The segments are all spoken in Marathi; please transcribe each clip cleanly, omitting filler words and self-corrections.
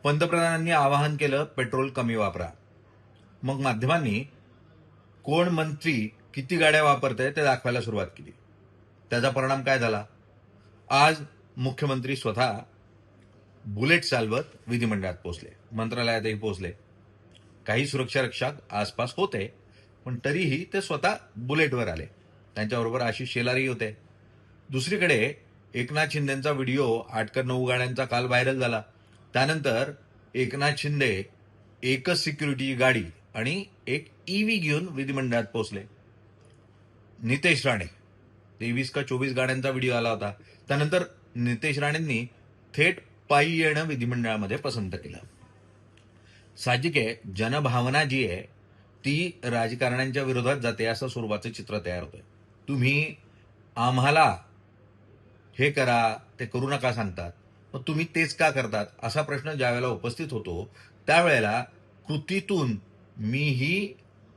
पंतप्रधानांनी आवाहन केलं पेट्रोल कमी वापरा. मग माध्यमांनी कोण मंत्री किती गाड्या वापरतंय ते दाखवायला सुरुवात केली. त्याचा परिणाम काय झाला? आज मुख्यमंत्री स्वतः बुलेट चालवत विधिमंडळात पोहोचले, मंत्रालयातही पोहोचले. काही सुरक्षा रक्षक आसपास होते, पण तरीही ते स्वतः बुलेटवर आले. त्यांच्याबरोबर आशिष शेलारही होते. दुसरीकडे एकनाथ शिंदेचा व्हिडिओ 8 गाड्यांचा काल व्हायरल झाला. त्यानंतर एकनाथ शिंदे एकच सिक्युरिटी गाडी आणि एक ईव्ही घेऊन विधिमंडळात पोहोचले. नितेश राणे 23 का 24 गाड्यांचा व्हिडिओ आला होता. त्यानंतर नितेश राणेंनी थेट पायी येणं विधिमंडळामध्ये पसंत केलं. साहजिक आहे, जनभावना जी आहे ती राजकारण्यांच्या विरोधात जाते असं स्वरूपाचं चित्र तयार होतंय. तुम्ही आम्हाला हे करा ते करू नका सांगतात, मग तुम्ही तेच का करतात असा प्रश्न ज्या वेळेला उपस्थित होतो त्यावेळेला कृतीतून मीही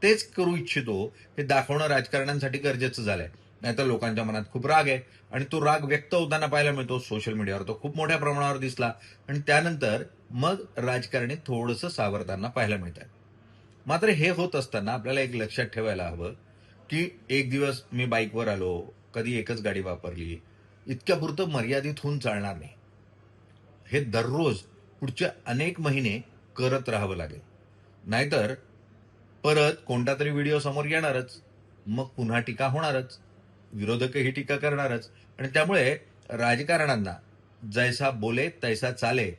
तेच करू इच्छितो हे दाखवणं राजकारण्यांसाठी गरजेचं झालंय. नाहीतर लोकांच्या मनात खूप राग आहे आणि तो राग व्यक्त होताना पाहायला मिळतो. सोशल मीडियावर तो खूप मोठ्या प्रमाणावर दिसला आणि त्यानंतर मग राजकारणी थोडंसं सावरताना पाहायला मिळतात. मात्र हे होत असताना आपल्याला एक लक्षात ठेवायला हवं की एक दिवस मी बाईकवर आलो, कधी एकच गाडी वापरली, इतक्यापुरतं मर्यादित होऊन चालणार नाही. हे दररोज पुढचे अनेक महिने करत राहावं लागेल. नाहीतर परत कोणता तरी व्हिडिओ समोर येणारच, मग पुन्हा टीका होणारच, विरोधकही टीका करणारच आणि त्यामुळे राजकारण्यांना जैसा बोले तैसा चाले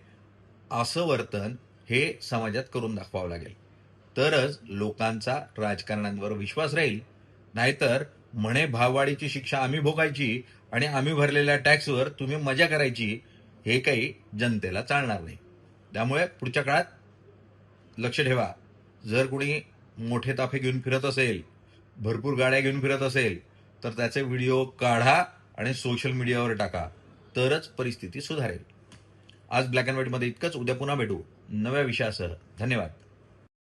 असं वर्तन हे समाजात करून दाखवावं लागेल. तरच लोकांचा राजकारण्यांवर विश्वास राहील. नाहीतर म्हणे भाववाढीची शिक्षा आम्ही भोगायची आणि आम्ही भरलेल्या टॅक्सवर तुम्ही मजा करायची, हे काही जनतेला चालणार नाही. त्यामुळे पुढच्या काळात लक्ष ठेवा, जर कोणी मोठे ताफे घेऊन फिरत असेल, भरपूर गाड्या घेऊन फिरत असेल तर त्याचे व्हिडिओ काढा आणि सोशल मीडियावर टाका, तरच परिस्थिती सुधारेल. आज ब्लॅक अँड व्हाईटमध्ये इतकंच. उद्या पुन्हा भेटू नव्या विषयासह. धन्यवाद.